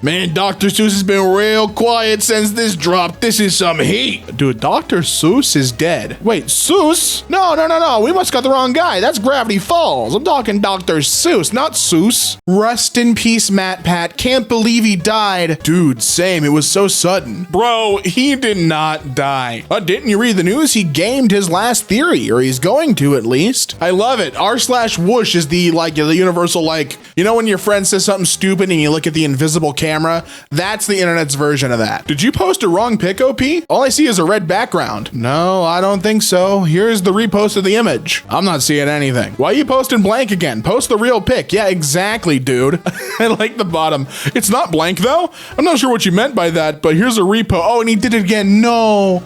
Man, Dr. Seuss has been real quiet since this dropped. This is some heat. Dude, Dr. Seuss is dead. Wait, Seuss? No. We must got the wrong guy. That's Gravity Falls. I'm talking Dr. Seuss, not Seuss. Rest in peace, Matt Pat. Can't believe he died. Dude, same. It was so sudden. Bro, he did not die. Didn't you read the news? He gamed his last theory, or he's going to at least. I love it. r/whoosh is the universal, when your friend says something stupid and you look at the invisible camera, that's the internet's version of that. Did you post a wrong pic, OP? All I see is a red background. No, I don't think so. Here's the repost of the image. I'm not seeing anything. Why are you posting blank again? Post the real pic. Yeah, exactly, dude. I like the bottom. It's not blank though. I'm not sure what you meant by that, but here's a repo. Oh, and he did it again. No,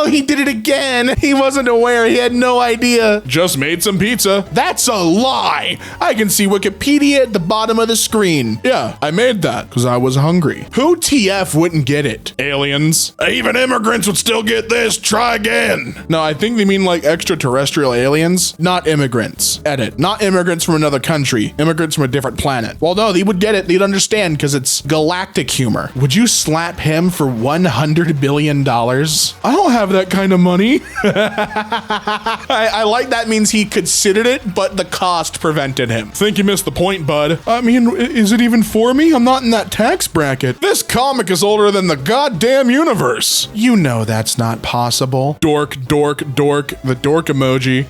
he did it again. He wasn't aware. He had no idea. Just made some pizza. That's a lie. I can see Wikipedia at the bottom of the screen. Yeah, I made that because I was hungry. Who TF wouldn't get it? Aliens. Even immigrants would still get this. Try again. No, I think they mean like extraterrestrial aliens, not immigrants. Edit. Not immigrants from another country. Immigrants from a different planet. Well, no, they would get it. They'd understand because it's galactic humor. Would you slap him for $100 billion? I don't have that kind of money. I like that means he considered it, but the cost prevented him. Think you missed the point, bud. I mean, is it even for me? I'm not in that tax bracket. This comic is older than the goddamn universe. You know that's not possible. Dork. The dork emoji.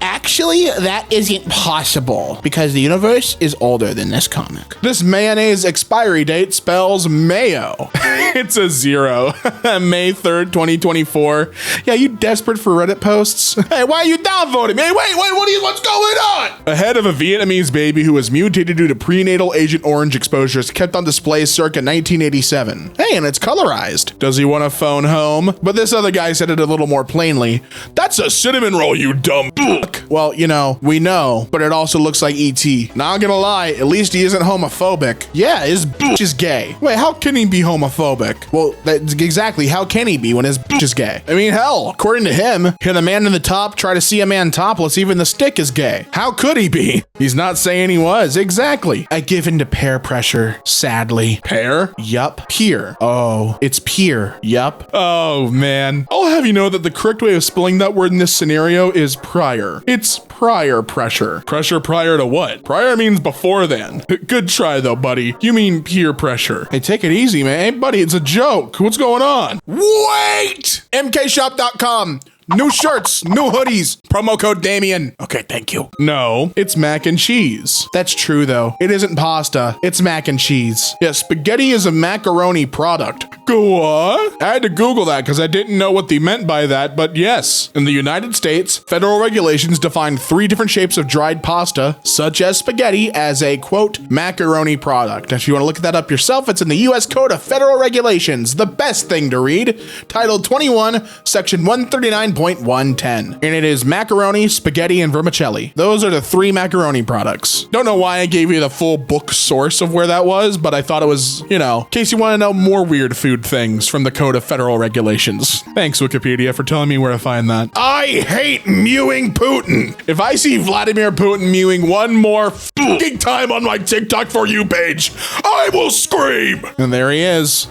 Actually, that isn't possible because the universe is older than this comic. This mayonnaise expiry date spells mayo. It's a 0. May 3rd, 2024. Yeah, you desperate for Reddit posts? Hey, why are you downvoting me? Hey, wait, what's going on? A head of a Vietnamese baby who was mutated due to prenatal Agent Orange exposures kept on display circa 1987. Hey, and it's colorized. Does he want a phone home? But this other guy said it a little more plainly. That's a cinnamon roll, you dumb fuck. Well, we know, but it also looks like E.T. Not gonna lie, at least he isn't homophobic. Yeah, his bitch is gay. Wait, how can he be homophobic? Well, that's exactly, how can he be when his bitch is gay? I mean, hell, according to him, can a man in the top try to see a man topless? Even the stick is gay. How could he be? He's not saying he was. Exactly. I give in to peer pressure, sadly. Pear? Yup. Peer. Oh, it's peer. Yup. Oh, man. I'll have you know that the correct way of spelling that word in this scenario is prior. It's prior pressure. Pressure prior to what? Prior means before then. Good try though, buddy. You mean peer pressure. Hey, take it easy, man. Hey, buddy, it's a joke. What's going on? Wait! MKShop.com. New shirts, new hoodies, promo code Damien. Okay, thank you. No, it's mac and cheese. That's true though. It isn't pasta, it's mac and cheese. Yeah, spaghetti is a macaroni product. Go on. I had to Google that because I didn't know what they meant by that, but yes. In the United States, federal regulations define 3 different shapes of dried pasta, such as spaghetti, as a, quote, macaroni product. If you want to look that up yourself, it's in the U.S. Code of Federal Regulations, the best thing to read, Title 21, Section 139.110. And it is macaroni, spaghetti, and vermicelli. Those are the 3 macaroni products. Don't know why I gave you the full book source of where that was, but I thought it was, in case you want to know more weird food things from the Code of Federal Regulations. Thanks, Wikipedia, for telling me where to find that. I hate mewing Putin. If I see Vladimir Putin mewing one more fucking time on my TikTok For You page, I will scream. And there he is.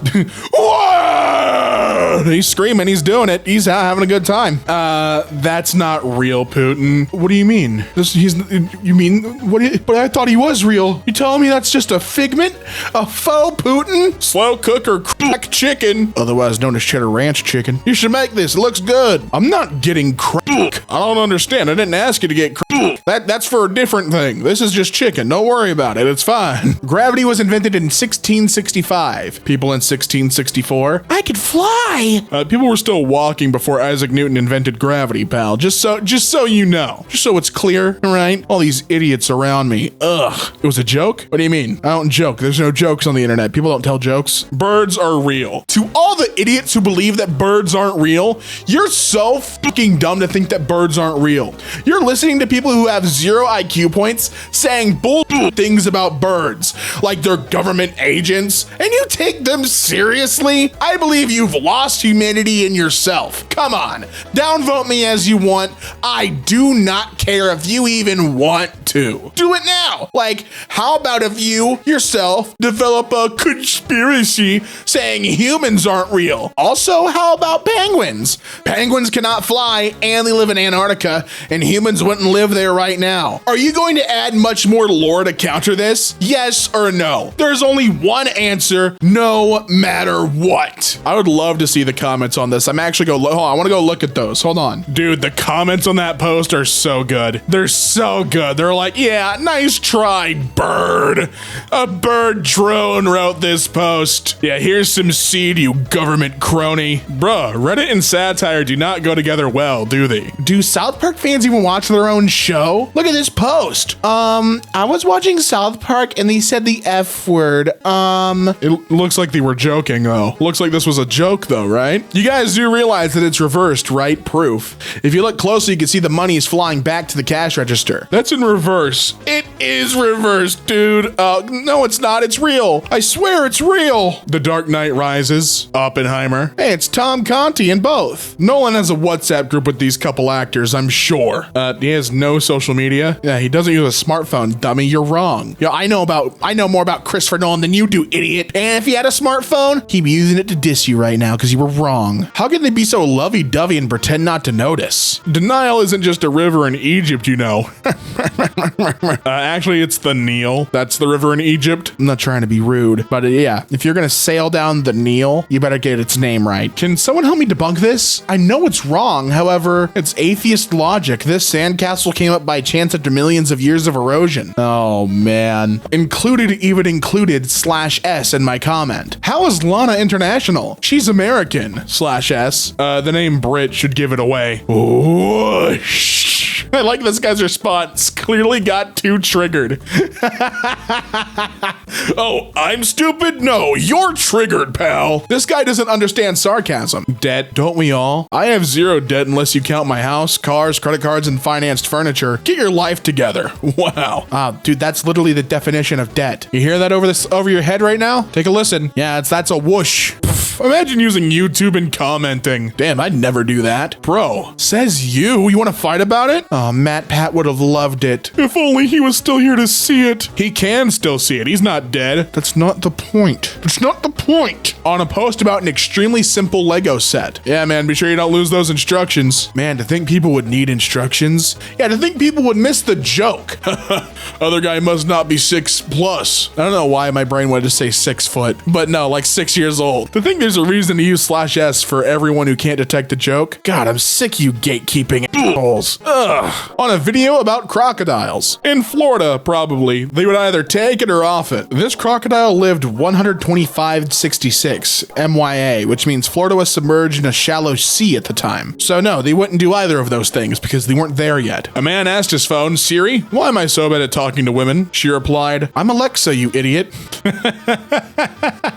He's screaming. He's doing it. He's having a good time. That's not real Putin. What do you mean? But I thought he was real. You telling me that's just a figment? A faux Putin? Slow cook or crack chicken, otherwise known as cheddar ranch chicken. You should make this. It looks good. I'm not getting crack. I don't understand. I didn't ask you to get crack. That's for a different thing. This is just chicken. Don't worry about it. It's fine. Gravity was invented in 1665. People in 1664. I could fly. People were still walking before Isaac Newton invented gravity, pal. Just so you know. Just so it's clear, right? All these idiots around me. Ugh. It was a joke? What do you mean? I don't joke. There's no jokes on the internet. People don't tell jokes. Birds are real. To all the idiots who believe that birds aren't real, you're so fucking dumb to think that birds aren't real. You're listening to people who have 0 IQ points saying bullshit things about birds, like they're government agents, and you take them seriously? I believe you've lost humanity in yourself. Come on, downvote me as you want. I do not care if you even want to. Do it now. Like, how about if you yourself develop a conspiracy saying humans aren't real? Also, how about penguins? Penguins cannot fly and they live in Antarctica, and humans wouldn't live there right now. Are you going to add much more lore to counter this? Yes or no? There's only one answer, no matter what. I would love to see the comments on this. I'm actually hold on, I want to go look at those. Hold on. Dude, the comments on that post are so good. They're so good. They're like, yeah, nice try, bird. A bird drone wrote this post. Yeah, here's some seed, you government crony. Bruh, Reddit and satire do not go together well, do they? Do South Park fans even watch their own show? Look at this post. I was watching South Park and they said the F word. It looks like they were joking though. Looks like this was a joke though, right? You guys do realize that it's reversed, right? Proof. If you look closely, you can see the money is flying back to the cash register. That's in reverse. It is reversed, dude. No, it's not. It's real. I swear it's real. The Dark Knight Rises. Oppenheimer. Hey, it's Tom Conti in both. Nolan has a WhatsApp group with these couple actors, I'm sure. He has no social media. Yeah, he doesn't use a smartphone, dummy. You're wrong. Yeah, I know more about Christopher Nolan than you do, idiot. And if he had a smartphone, he'd be using it to diss you right now because you were wrong. How can they be so lovey-dovey and pretend not to notice? Denial isn't just a river in Egypt, you know. Actually, it's the Nile. That's the river in Egypt. I'm not trying to be rude, but yeah, if you're gonna sail down the Nile, you better get its name right. Can someone help me debunk this? I know it's wrong. However, it's atheist logic. This sandcastle came up by chance after millions of years of erosion. Oh man. Included /S in my comment. How is Lana international? She's American /S. The name Brit should give it away. Whoosh. I like this guy's response. Clearly got too triggered. Oh, I'm stupid? No, you're triggered, pal. This guy doesn't understand sarcasm. Debt, don't we all? I have zero debt unless you count my house, cars, credit cards, and financed furniture. Get your life together. Wow. Dude, that's literally the definition of debt. You hear that over your head right now? Take a listen. Yeah, that's a whoosh. Imagine using YouTube and commenting. Damn, I'd never do that. Bro, says you. You want to fight about it? Oh, Matt Pat would have loved it. If only he was still here to see it. He can still see it. He's not dead. That's not the point. That's not the point. On a post about an extremely simple Lego set. Yeah, man, be sure you don't lose those instructions. Man, to think people would need instructions. Yeah, to think people would miss the joke. Other guy must not be 6+. I don't know why my brain wanted to say 6 foot, but no, like 6 years old. To think there's a reason to use /S for everyone who can't detect a joke. God, I'm sick of you gatekeeping assholes. Ugh. On a video about crocodiles. In Florida, probably. They would either take it or off it. This crocodile lived 125-66 MYA, which means Florida was submerged in a shallow sea at the time. So no, they wouldn't do either of those things because they weren't there yet. A man asked his phone, Siri, why am I so bad at talking to women? She replied, I'm Alexa, you idiot.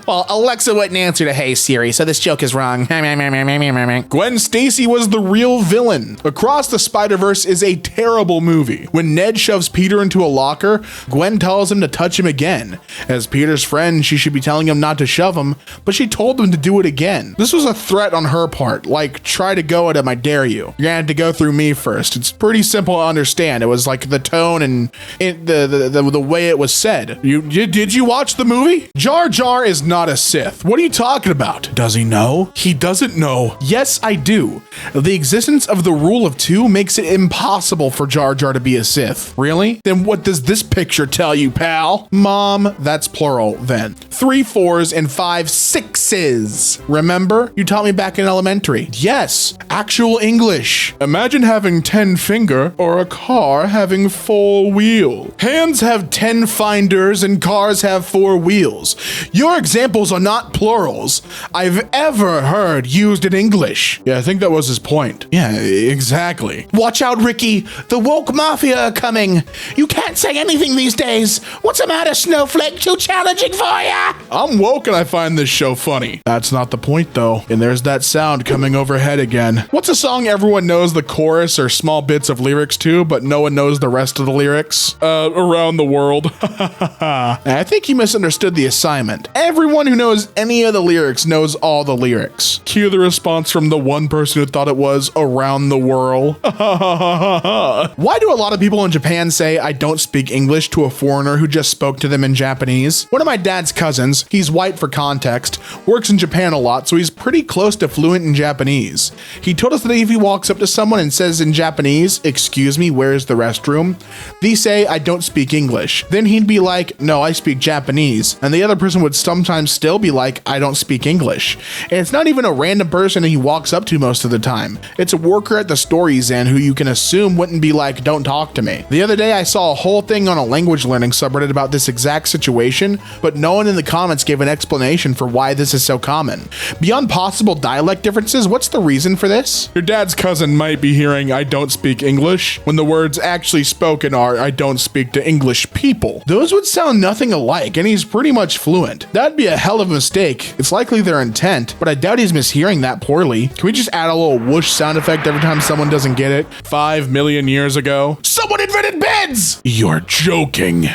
Well, Alexa wouldn't answer to Hey Siri, so this joke is wrong. Gwen Stacy was the real villain. Across the Spider-Verse is a terrible movie. When Ned shoves Peter into a locker, Gwen tells him to touch him again. As Peter's friend, she should be telling him not to shove him, but she told him to do it again. This was a threat on her part, like, try to go at him, I dare you. You're gonna have to go through me first. It's pretty simple to understand. It was like the tone and the way it was said. Did you watch the movie? Jar Jar is not a Sith. What are you talking about? Does he know? He doesn't know. Yes, I do. The existence of the rule of 2 makes it impossible for Jar Jar to be a Sith. Really? Then what does this picture tell you, pal? Mom, that's plural then. 3 4s and 5 6s. Remember? You taught me back in elementary. Yes, actual English. Imagine having 10 finger or a car having 4 wheels. Hands have 10 finders and cars have 4 wheels. Your examples are not plurals I've ever heard used in English. Yeah, I think that was his point. Yeah, exactly. Watch out, Ricky. The woke mafia are coming. You can't say anything these days. What's the matter, Snowflake? Too challenging for ya? I'm woke and I find this show funny. That's not the point though. And there's that sound coming overhead again. What's a song everyone knows the chorus or small bits of lyrics to, but no one knows the rest of the lyrics? Around the World. I think you misunderstood the assignment. Everyone Everyone who knows any of the lyrics knows all the lyrics. Cue the response from the one person who thought it was around the world. Why do a lot of people in Japan say I don't speak English to a foreigner who just spoke to them in Japanese? One of my dad's cousins, he's white for context, works in Japan a lot, so he's pretty close to fluent in Japanese. He told us that if he walks up to someone and says in Japanese, "Excuse me, where's the restroom?" they say, "I don't speak English." Then he'd be like, "No, I speak Japanese." And the other person would sometimes still be like, "I don't speak English." And it's not even a random person he walks up to most of the time. It's a worker at the store he's in who you can assume wouldn't be like, "Don't talk to me." The other day I saw a whole thing on a language learning subreddit about this exact situation, but no one in the comments gave an explanation for why this is so common. Beyond possible dialect differences, what's the reason for this? Your dad's cousin might be hearing "I don't speak English" when the words actually spoken are "I don't speak to English people." Those would sound nothing alike, and he's pretty much fluent. That'd be a hell of a mistake. It's likely their intent, but I doubt he's mishearing that poorly. Can we just add a little whoosh sound effect every time someone doesn't get it? 5 million years ago, someone invented beds! You're joking.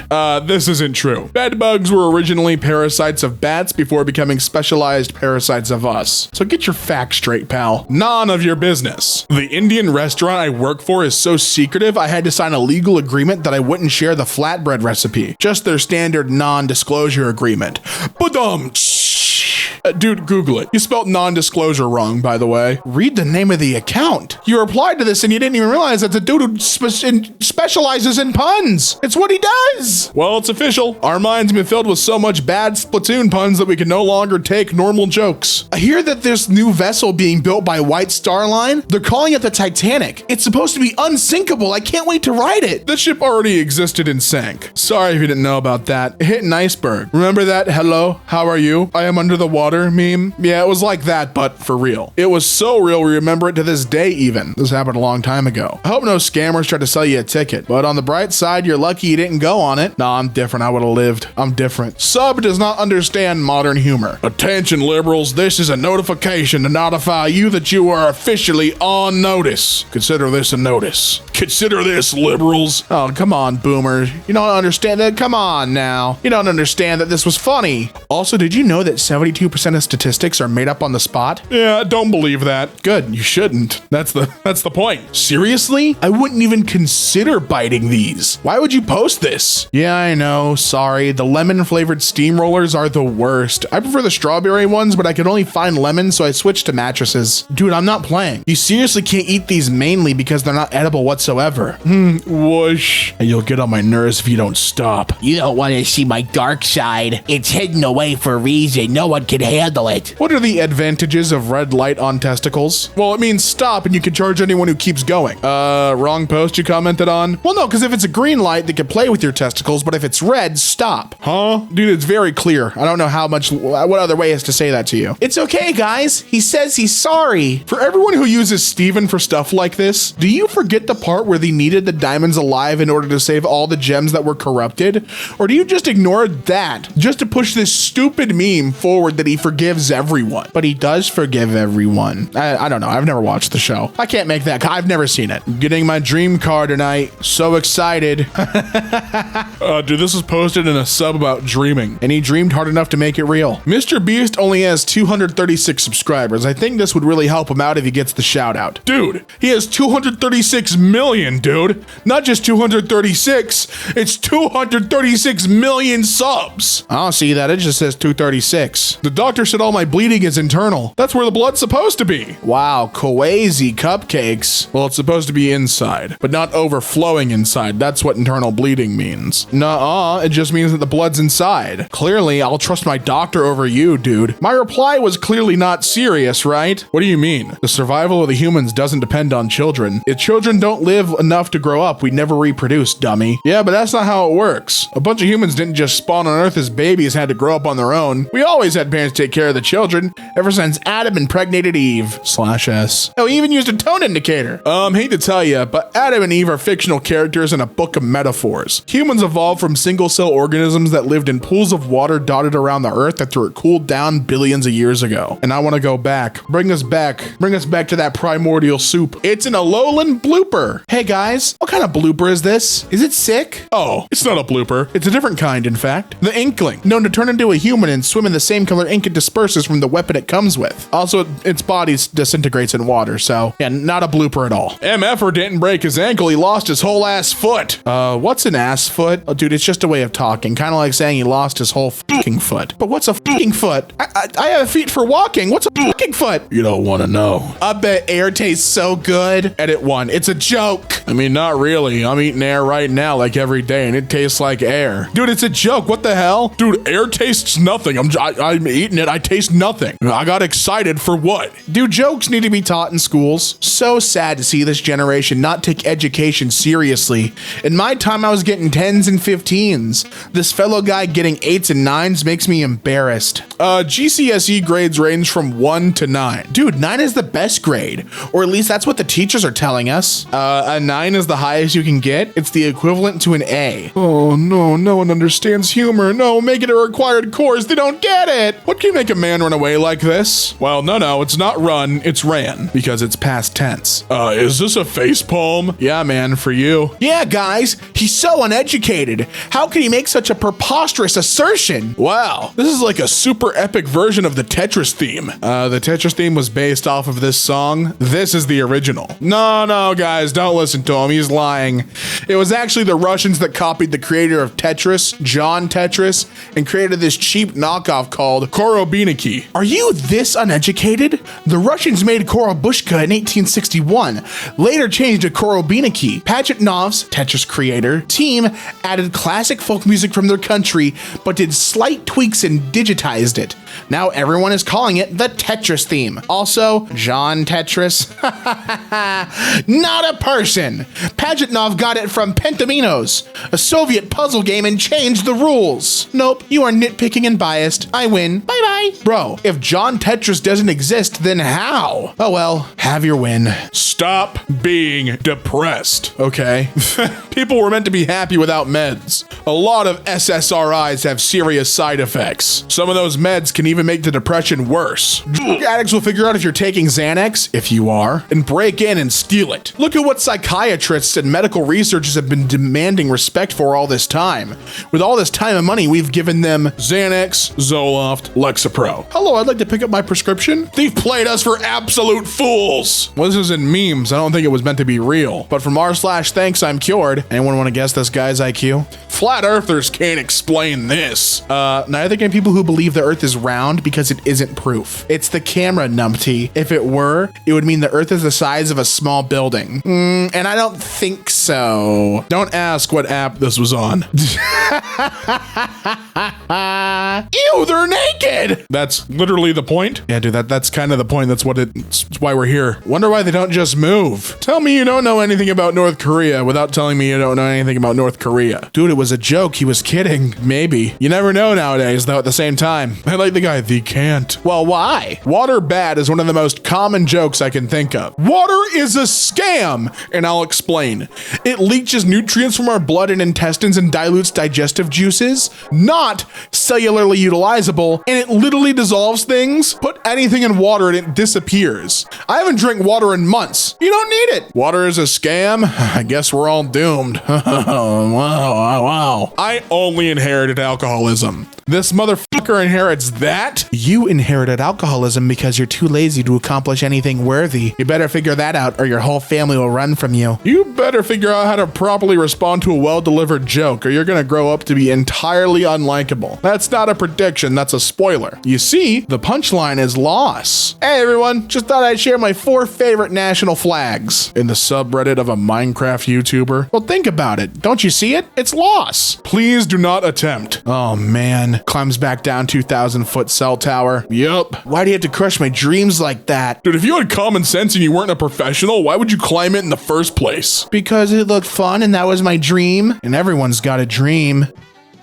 This isn't true. Bed bugs were originally parasites of bats before becoming specialized parasites of us. So get your facts straight, pal. None of your business. The Indian restaurant I work for is so secretive, I had to sign a legal agreement that I wouldn't share the flatbread recipe. Just their standard non-disclosure agreement. Badum. Dude, Google it. You spelled non-disclosure wrong, by the way. Read the name of the account. You replied to this and you didn't even realize that the dude who specializes in puns. It's what he does. Well, it's official. Our minds have been filled with so much bad Splatoon puns that we can no longer take normal jokes. I hear that this new vessel being built by White Star Line, they're calling it the Titanic. It's supposed to be unsinkable. I can't wait to ride it. The ship already existed and sank. Sorry if you didn't know about that. It hit an iceberg. Remember that "hello, how are you? I am under the water" meme? Yeah, it was like that, but for real. It was so real we remember it to this day even. This happened a long time ago. I hope no scammers try to sell you a ticket, but on the bright side, you're lucky you didn't go on it. Nah, I'm different. I would have lived. I'm different. Sub does not understand modern humor. Attention liberals, this is a notification to notify you that you are officially on notice. Consider this a notice. Consider this, liberals. Oh, come on, boomers. You don't understand that? Come on now. You don't understand that this was funny. Also, did you know that 72% of statistics are made up on the spot? Yeah, don't believe that. Good, you shouldn't. That's the point. Seriously? I wouldn't even consider biting these. Why would you post this? Yeah, I know. Sorry. The lemon flavored steamrollers are the worst. I prefer the strawberry ones, but I could only find lemon, so I switched to mattresses. Dude, I'm not playing. You seriously can't eat these mainly because they're not edible whatsoever. Whoosh. And you'll get on my nerves if you don't stop. You don't want to see my dark side. It's hidden away for a reason. No one can handle it. What are the advantages of red light on testicles? Well, it means stop and you can charge anyone who keeps going. Wrong post you commented on? Well, no, because if it's a green light, they can play with your testicles, but if it's red, stop. Huh? Dude, it's very clear. I don't know what other way is to say that to you. It's okay, guys. He says he's sorry. For everyone who uses Steven for stuff like this, do you forget the part where they needed the diamonds alive in order to save all the gems that were corrupted? Or do you just ignore that just to push this stupid meme forward that he forgives everyone? But he does forgive everyone. I don't know. I've never watched the show. I can't make that. I've never seen it. I'm getting my dream car tonight. So excited. Dude, this was posted in a sub about dreaming, and he dreamed hard enough to make it real. Mr. Beast only has 236 subscribers. I think this would really help him out if he gets the shout out. Dude, he has 236 million, dude. Not just 236, it's 236 million subs. I don't see that. It just says 236. The doctor said all my bleeding is internal. That's where the blood's supposed to be. Wow, crazy cupcakes. Well, it's supposed to be inside, but not overflowing inside. That's what internal bleeding means. Nuh-uh, it just means that the blood's inside. Clearly, I'll trust my doctor over you, dude. My reply was clearly not serious, right? What do you mean? The survival of the humans doesn't depend on children. If children don't live enough to grow up, we never reproduce, dummy. Yeah, but that's not how it works. A bunch of humans didn't just spawn on Earth as babies and had to grow up on their own. We always had parents take care of the children ever since Adam impregnated Eve. /S. Oh, he even used a tone indicator. Hate to tell you, but Adam and Eve are fictional characters in a book of metaphors. Humans evolved from single-cell organisms that lived in pools of water dotted around the earth after it cooled down billions of years ago. And I want to go back. Bring us back to that primordial soup. It's an Alolan blooper. Hey guys, what kind of blooper is this? Is it sick? Oh, it's not a blooper. It's a different kind, in fact. The Inkling, known to turn into a human and swim in the same color ink it disperses from the weapon it comes with. Also, its body disintegrates in water, so yeah, not a blooper at all. MFer didn't break his ankle, he lost his whole ass foot. What's an ass foot? Oh, dude, it's just a way of talking, kind of like saying he lost his whole fucking foot. But what's a fucking foot? I have feet for walking. What's a fucking foot? You don't want to know. I bet air tastes so good. Edit 1. It's a joke. I mean, not really. I'm eating air right now like every day and it tastes like air. Dude, it's a joke. What the hell? Dude, air tastes nothing. I'm eating it. I taste nothing. I got excited for what? Dude, jokes need to be taught in schools. So sad to see this generation not take education seriously. In my time, I was getting 10s and 15s. This fellow guy getting 8s and 9s makes me embarrassed. GCSE grades range from 1 to 9. Dude, 9 is the best grade, or at least that's what the teachers are telling us. A 9 is the highest you can get. It's the equivalent to an A. Oh no, no one understands humor. No, make it a required course. They don't get it. What can make a man run away like this? Well, no, it's not run, it's ran, because it's past tense. Is this a face palm? Yeah, man, for you. Yeah, guys, he's so uneducated. How can he make such a preposterous assertion? Wow, this is like a super epic version of the Tetris theme. The Tetris theme was based off of this song. This is the original. No, guys, don't listen to him. He's lying. It was actually the Russians that copied the creator of Tetris, John Tetris, and created this cheap knockoff called Korobeiniki. Are you this uneducated? The Russians made Korobushka in 1861, later changed to Korobeiniki. Pajitnov's, Tetris creator, team added classic folk music from their country, but did slight tweaks and digitized it. Now everyone is calling it the Tetris theme. Also, John Tetris. Not a person. Pajitnov got it from Pentaminos, a Soviet puzzle game, and changed the rules. Nope, you are nitpicking and biased. I win. Bye-bye. Bro, if John Tetris doesn't exist, then how? Oh well, have your win. Stop being depressed, okay? People were meant to be happy without meds. A lot of SSRIs have serious side effects. Some of those meds can even make the depression worse. Drug addicts will figure out if you're taking Xanax, if you are, and break in and steal it. Look at what psychiatrists and medical researchers have been demanding respect for all this time. With all this time and money, we've given them Xanax, Zoloft, Lexapro. Hello, I'd like to pick up my prescription. They've played us for absolute fools. Well, this is in memes. I don't think it was meant to be real. But from r/thanks, I'm cured. Anyone want to guess this guy's IQ? Flat earthers can't explain this. Neither can people who believe the earth is round because it isn't proof. It's the camera, numpty. If it were, it would mean the earth is the size of a small building. And I don't think so. Don't ask what app this was on. Ew, they're naked. That's literally the point. Yeah, dude, that's kind of the point. That's why we're here. Wonder why they don't just move. Tell me you don't know anything about North Korea without telling me you don't know anything about North Korea. Dude, it was a joke. He was kidding. Maybe. You never know nowadays, though, at the same time. I like the guy, they can't. Well, why? Water bad is one of the most common jokes I can think of. Water is a scam, and I'll explain. It leaches nutrients from our blood and intestines and dilutes digestive juices, not cellularly utilizable, and it literally dissolves things. Put anything in water and it disappears. I haven't drank water in months. You don't need it. Water is a scam? I guess we're all doomed. Wow. I only inherited alcoholism. This motherfucker inherits that? You inherited alcoholism because you're too lazy to accomplish anything worthy. You better figure that out or your whole family will run from you. You better figure out how to properly respond to a well-delivered joke or you're gonna grow up to be entirely unlikable. That's not a prediction, that's a spoiler. You see, the punchline is loss. Hey everyone, just thought I'd share my 4 favorite national flags in the subreddit of a Minecraft YouTuber. Well, think about it. Don't you see it? It's loss. Please do not attempt. Oh man. Climbs back down 2,000-foot cell tower. Yup. Why do you have to crush my dreams like that? Dude, if you had common sense and you weren't a professional, why would you climb it in the first place? Because it looked fun and that was my dream. And everyone's got a dream.